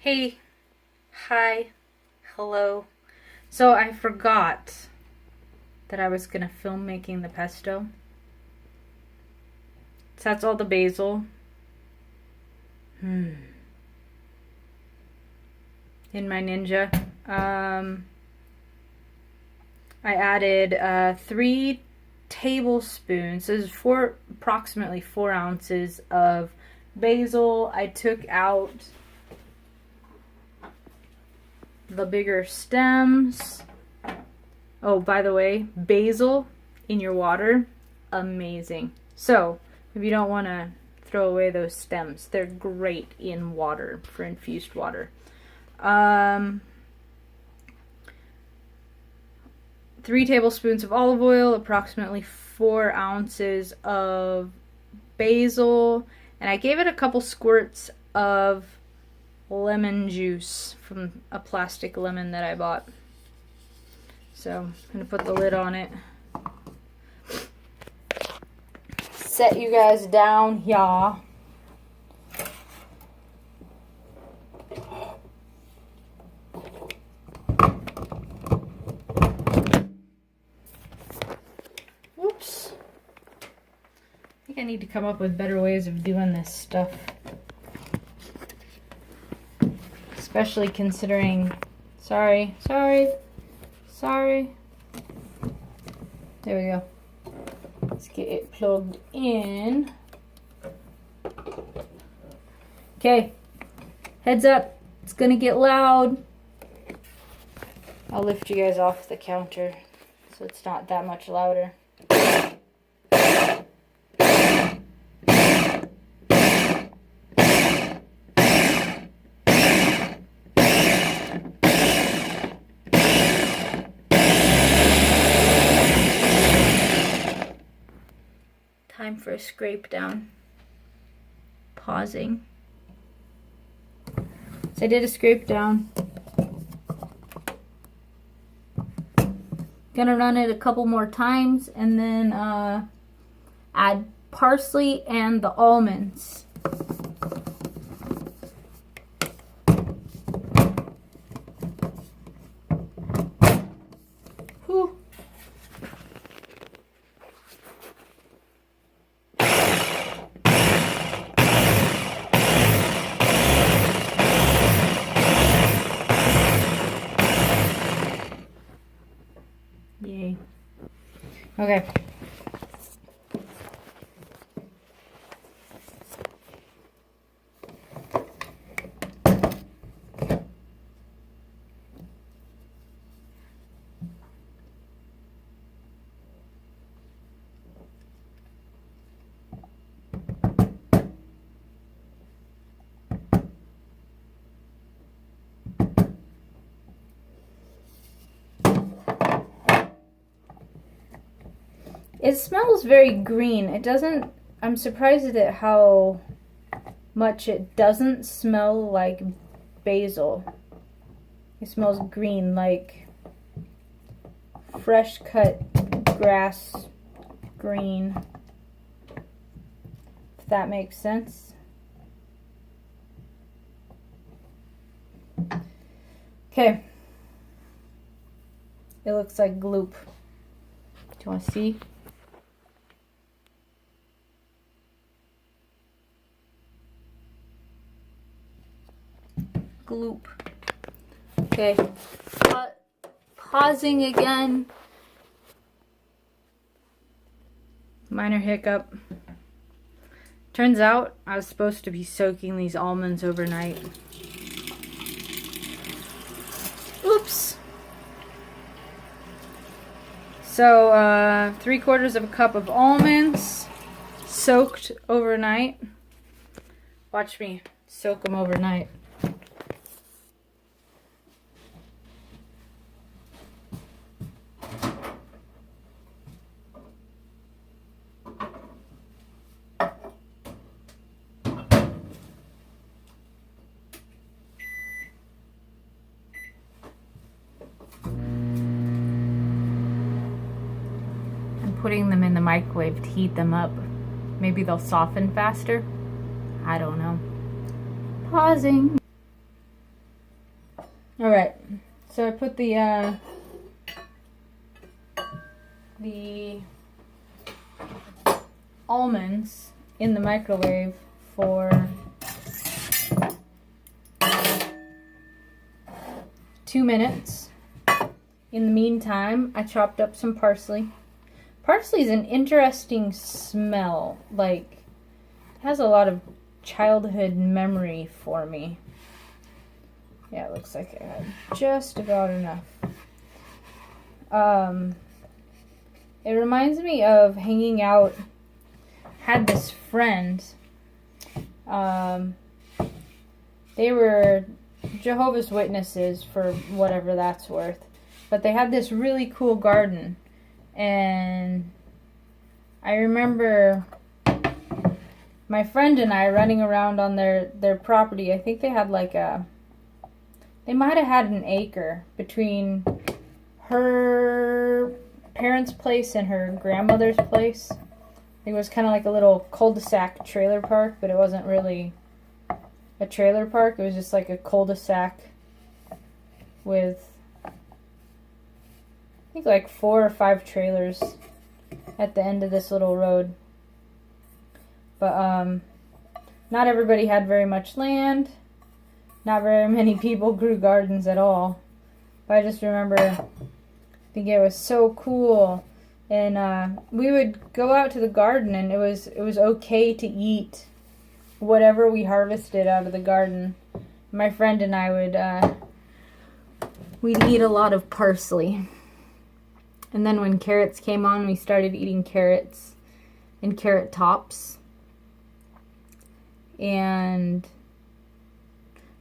Hey, hi, hello. So I forgot that I was gonna film making the pesto. So that's all the basil. In my Ninja. I added 3 tablespoons. This is approximately 4 ounces of basil. I took out the bigger stems. Oh, by the way, basil in your water, amazing. So, if you don't want to throw away those stems, they're great in water, for infused water. 3 tablespoons of olive oil, approximately 4 ounces of basil, and I gave it a couple squirts of lemon juice from a plastic lemon that I bought. So I'm going to put the lid on it. Set you guys down, y'all. Whoops. I think I need to come up with better ways of doing this stuff. Especially considering, sorry. There we go. Let's get it plugged in. Okay, heads up, it's gonna get loud. I'll lift you guys off the counter so it's not that much louder. Time for a scrape down. Pausing. So I did a scrape down. Gonna run it a couple more times and then add parsley and the almonds. Whew. Yay. Okay. It smells very green. It doesn't, I'm surprised at how much it doesn't smell like basil. It smells green, like fresh cut grass green, if that makes sense. Okay. It looks like gloop. Do you want to see? Gloop. Okay, pausing again. Minor hiccup. Turns out I was supposed to be soaking these almonds overnight. Oops. So 3/4 cup of almonds soaked overnight. Watch me soak them overnight. Putting them in the microwave to heat them up. Maybe they'll soften faster. I don't know. Pausing. All right, so I put the almonds in the microwave for 2 minutes. In the meantime, I chopped up some parsley. Parsley is an interesting smell. Like, it has a lot of childhood memory for me. Yeah, it looks like I had just about enough. It reminds me of hanging out. Had this friend. They were Jehovah's Witnesses, for whatever that's worth. But they had this really cool garden. And I remember my friend and I running around on their property. I think they had they might have had an acre between her parents' place and her grandmother's place. It was kind of like a little cul-de-sac trailer park, but it wasn't really a trailer park. It was just like a cul-de-sac with, I think, like 4 or 5 trailers at the end of this little road. But not everybody had very much land. Not very many people grew gardens at all. But I just remember thinking it was so cool. And we would go out to the garden, and it was okay to eat whatever we harvested out of the garden. My friend and I we'd eat a lot of parsley. And then when carrots came on, we started eating carrots and carrot tops.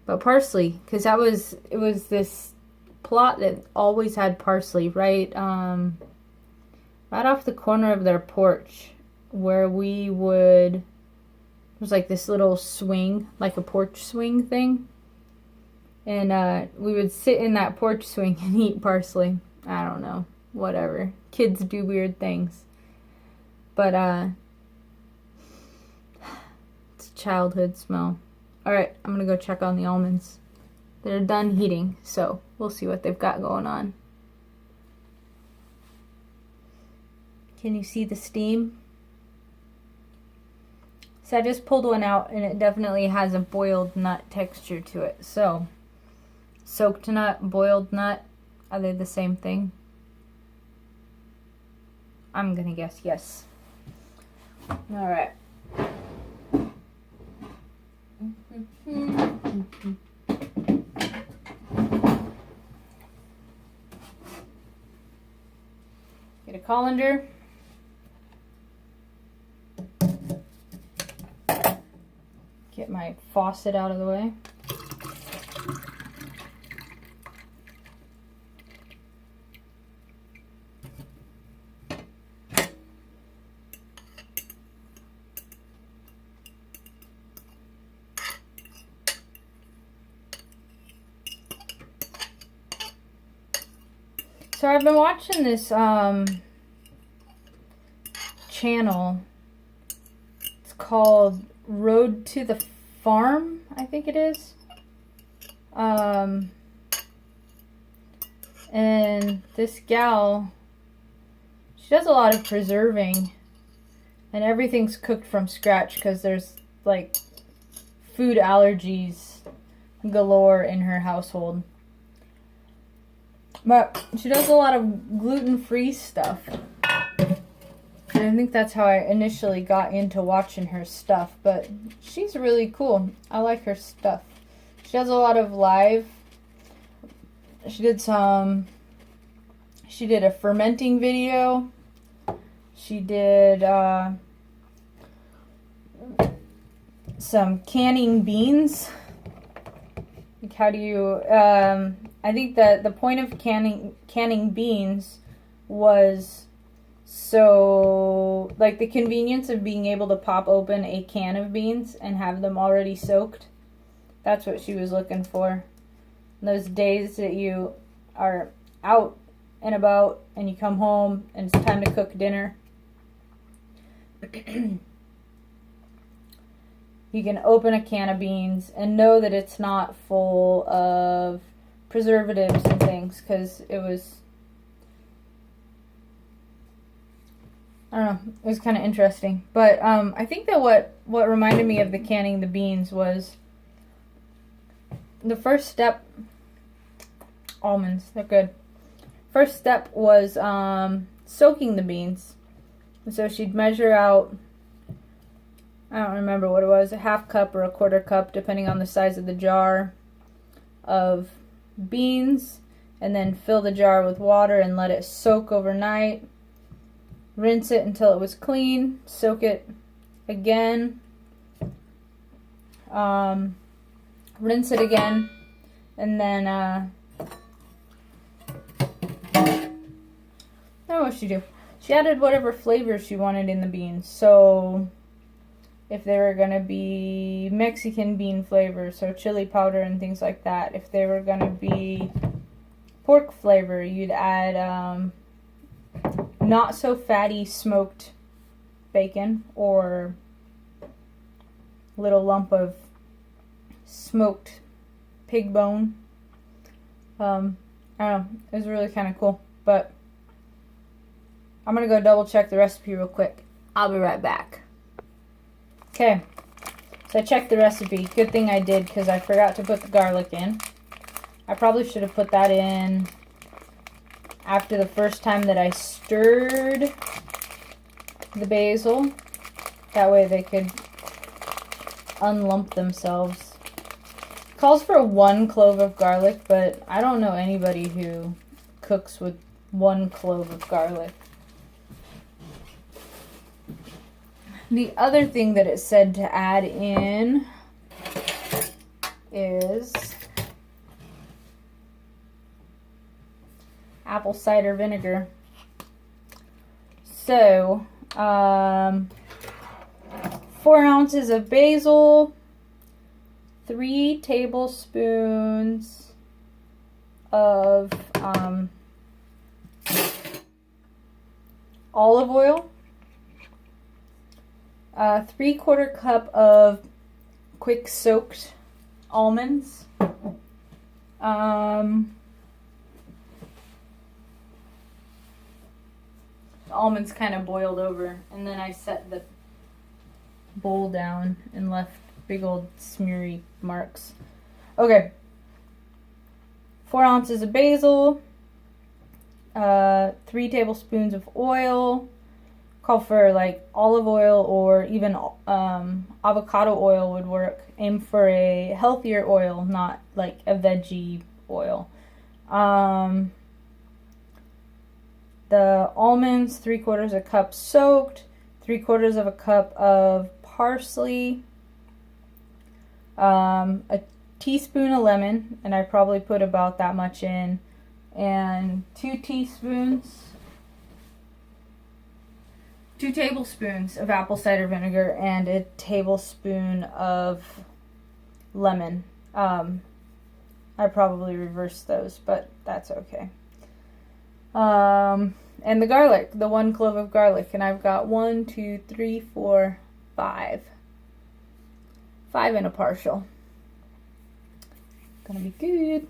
But parsley, because it was this plot that always had parsley right off the corner of their porch, where we would, it was like this little swing, like a porch swing thing, and we would sit in that porch swing and eat parsley. I don't know, whatever, kids do weird things, but it's a childhood smell. Alright, I'm gonna go check on the almonds. They're done heating, so we'll see what they've got going on. Can you see the steam? So I just pulled one out, and it definitely has a boiled nut texture to it. So, soaked nut, boiled nut, are they the same thing? I'm gonna guess yes. Alright. Get a colander. Get my faucet out of the way. So I've been watching this channel. It's called Road to the Farm, I think it is. And this gal, she does a lot of preserving, and everything's cooked from scratch because there's like food allergies galore in her household. But she does a lot of gluten-free stuff. And I think that's how I initially got into watching her stuff. But she's really cool. I like her stuff. She does a lot of live. She did a fermenting video. She did some canning beans. Like, how do you... I think that the point of canning beans was so, like, the convenience of being able to pop open a can of beans and have them already soaked. That's what she was looking for. Those days that you are out and about and you come home and it's time to cook dinner. You can open a can of beans and know that it's not full of preservatives and things, because it was, I don't know, it was kind of interesting. But I think that what reminded me of the canning the beans was the first step. Almonds, they're good. First step was soaking the beans. So she'd measure out, I don't remember what it was, a half cup or a quarter cup, depending on the size of the jar, of beans, and then fill the jar with water and let it soak overnight. Rinse it until it was clean. Soak it again. Rinse it again, and then I don't know what she do. She added whatever flavor she wanted in the beans. So if they were going to be Mexican bean flavor, so chili powder and things like that. If they were going to be pork flavor, you'd add not so fatty smoked bacon or little lump of smoked pig bone. I don't know. It was really kind of cool. But I'm going to go double check the recipe real quick. I'll be right back. Okay, so I checked the recipe. Good thing I did, because I forgot to put the garlic in. I probably should have put that in after the first time that I stirred the basil. That way they could unlump themselves. It calls for 1 clove of garlic, but I don't know anybody who cooks with 1 clove of garlic. The other thing that it said to add in is apple cider vinegar. So, 4 ounces of basil, 3 tablespoons of olive oil, 3/4 cup of quick soaked almonds, the almonds kind of boiled over, and then I set the bowl down and left big old smeary marks. Okay, 4 ounces of basil, 3 tablespoons of oil. Call for like olive oil or even avocado oil would work. Aim for a healthier oil, not like a veggie oil. The almonds, 3/4 cup soaked, 3/4 cup of parsley, a teaspoon of lemon, and I probably put about that much in, and 2 tablespoons of apple cider vinegar, and a tablespoon of lemon. I probably reversed those, but that's okay. And the garlic, the 1 clove of garlic, and I've got 1, 2, 3, 4, 5. 5 and a partial. Gonna be good.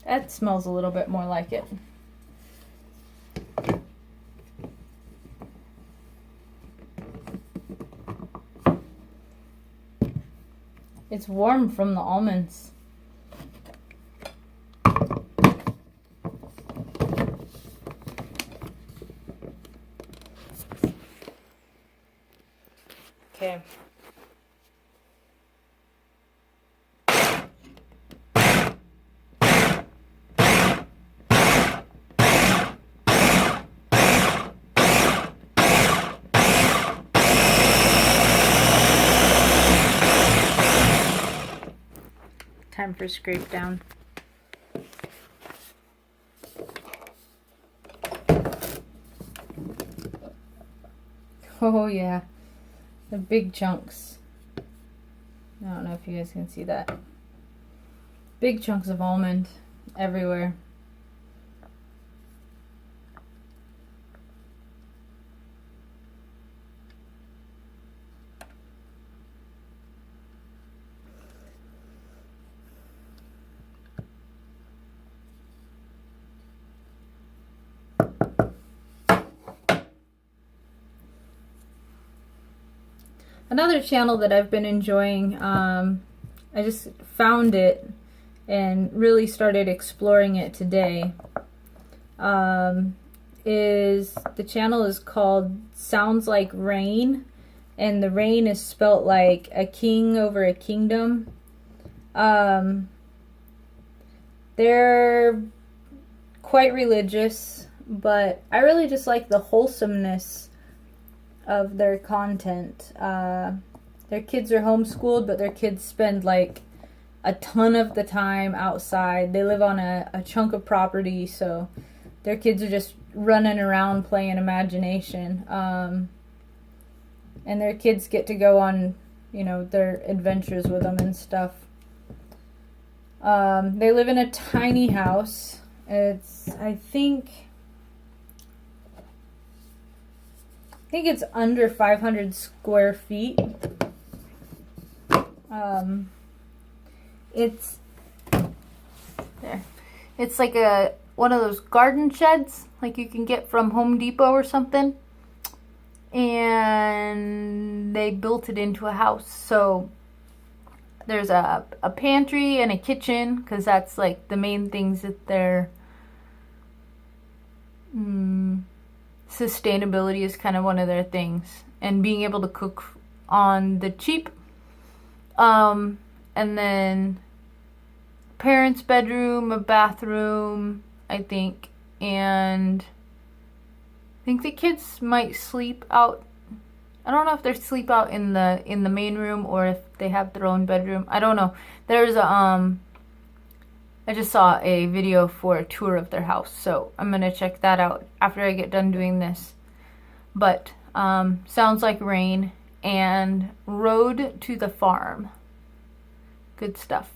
That smells a little bit more like it. It's warm from the almonds. Okay. Time for scrape down. Oh yeah, the big chunks. I don't know if you guys can see that. Big chunks of almond everywhere. Another channel that I've been enjoying, I just found it and really started exploring it today, is the channel is called Sounds Like Rain, and the rain is spelt like a king over a kingdom. They're quite religious, but I really just like the wholesomeness of their content. Their kids are homeschooled, but their kids spend like a ton of the time outside. They live on a chunk of property, so their kids are just running around playing imagination. And their kids get to go on, you know, their adventures with them and stuff. They live in a tiny house. I think it's under 500 square feet. It's there. It's like one of those garden sheds, like you can get from Home Depot or something. And they built it into a house. So there's a pantry and a kitchen, because that's like the main things that they're sustainability is kind of one of their things, and being able to cook on the cheap. And then parents' bedroom, a bathroom, I think, and I think the kids might sleep out. I don't know if they sleep out in the main room or if they have their own bedroom. I don't know. There's I just saw a video for a tour of their house, so I'm gonna check that out after I get done doing this. But Sounds Like Rain and Road to the Farm. Good stuff.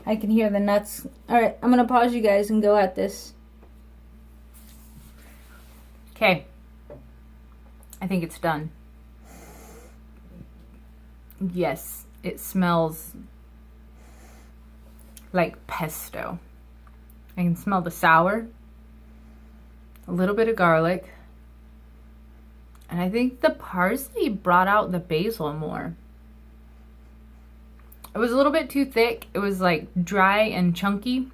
I can hear the nuts. Alright, I'm going to pause you guys and go at this. Okay. I think it's done. Yes, it smells like pesto. I can smell the sour, a little bit of garlic, and I think the parsley brought out the basil more. It was a little bit too thick. It was like dry and chunky.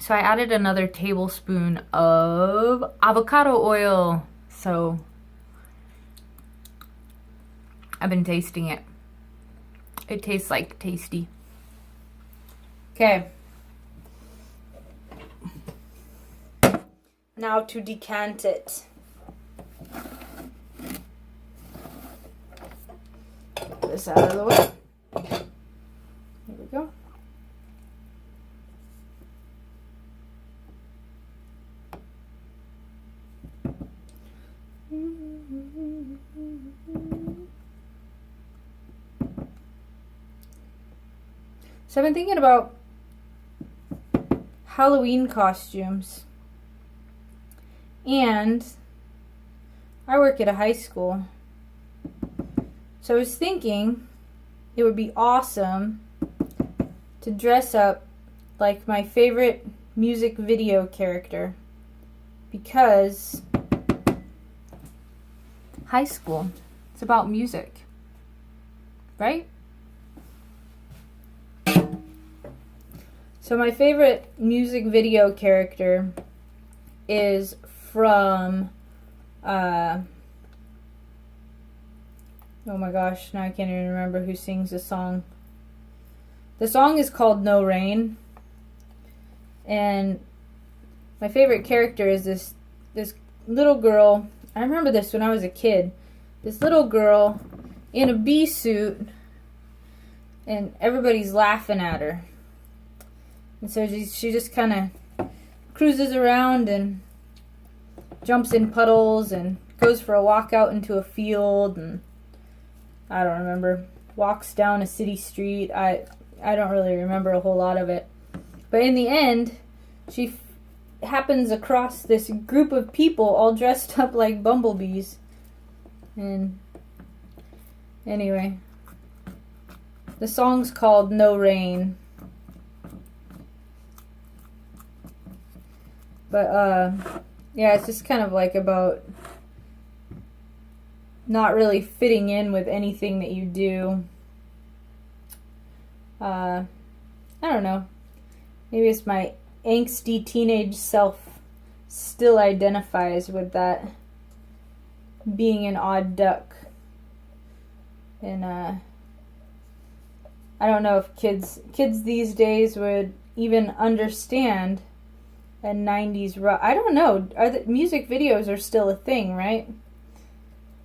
So I added another tablespoon of avocado oil. So I've been tasting it. It tastes like tasty. Okay. Now to decant it. Get this out of the way. Here we go. So I've been thinking about Halloween costumes, and I work at a high school, so I was thinking it would be awesome to dress up like my favorite music video character, because high school, it's about music, right? So my favorite music video character is from, oh my gosh, now I can't even remember who sings the song. The song is called No Rain, and my favorite character is this little girl. I remember this when I was a kid. This little girl in a bee suit, and everybody's laughing at her. And so she just kind of cruises around and jumps in puddles and goes for a walk out into a field, and I don't remember. walks down a city street. I don't really remember a whole lot of it. But in the end, she happens across this group of people all dressed up like bumblebees. And anyway, the song's called No Rain. But yeah, it's just kind of like about not really fitting in with anything that you do. I don't know. Maybe it's my angsty teenage self still identifies with that being an odd duck. And I don't know if kids these days would even understand a 90s rock. I don't know. Music videos are still a thing, right?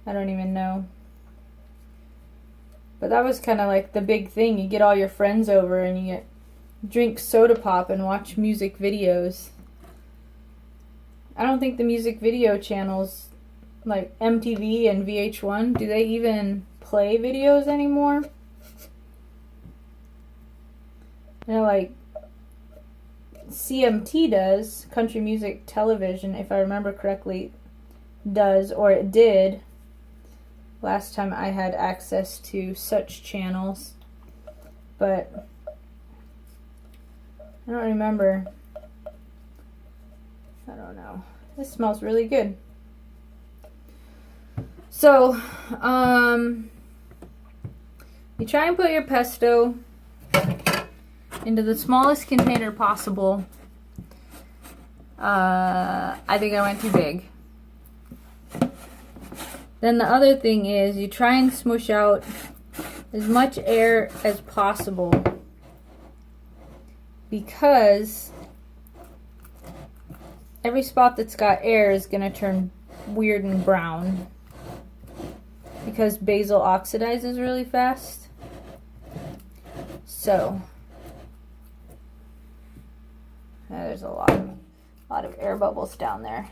I don't even know. But that was kind of like the big thing. You get all your friends over and you drink soda pop and watch music videos. I don't think the music video channels like MTV and VH1, do they even play videos anymore? You know, like CMT does, Country Music Television, if I remember correctly, does, or it did last time I had access to such channels. But I don't remember. I don't know. This smells really good. So, you try and put your pesto into the smallest container possible. I think I went too big. Then the other thing is you try and smush out as much air as possible, because every spot that's got air is going to turn weird and brown, because basil oxidizes really fast. So there's a lot of air bubbles down there.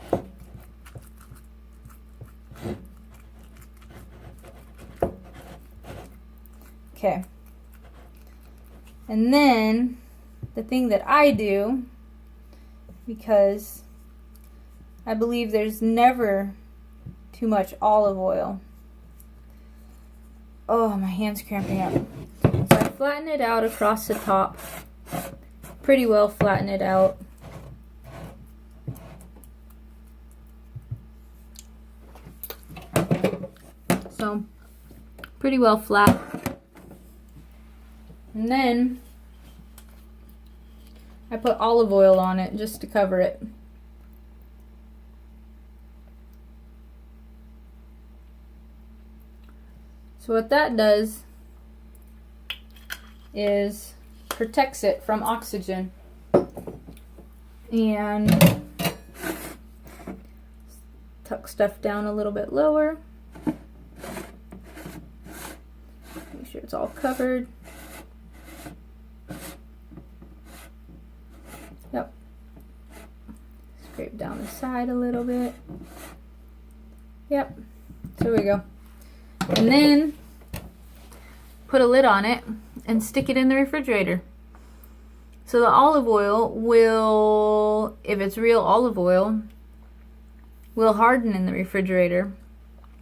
Okay. And then the thing that I do, because I believe there's never too much olive oil. Oh, my hand's cramping up. So I flatten it out across the top. Pretty well flatten it out. So, pretty well flat. And then I put olive oil on it just to cover it. So what that does is protects it from oxygen. And tuck stuff down a little bit lower. Make sure it's all covered. Yep. Scrape down the side a little bit. Yep. So there we go. And then put a lid on it and stick it in the refrigerator. So the olive oil will, if it's real olive oil, will harden in the refrigerator.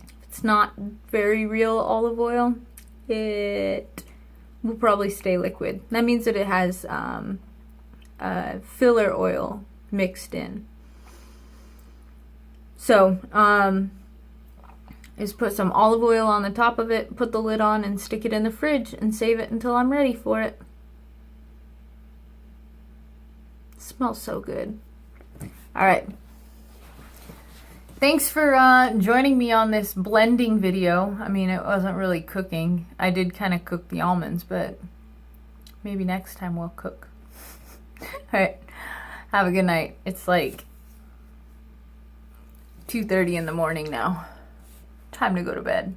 If it's not very real olive oil, it will probably stay liquid. That means that it has filler oil mixed in. So, is put some olive oil on the top of it, put the lid on, and stick it in the fridge and save it until I'm ready for it. It smells so good. Alright. Thanks for joining me on this blending video. I mean, it wasn't really cooking. I did kind of cook the almonds, but maybe next time we'll cook. Alright. Have a good night. It's like 2:30 in the morning now. Time to go to bed.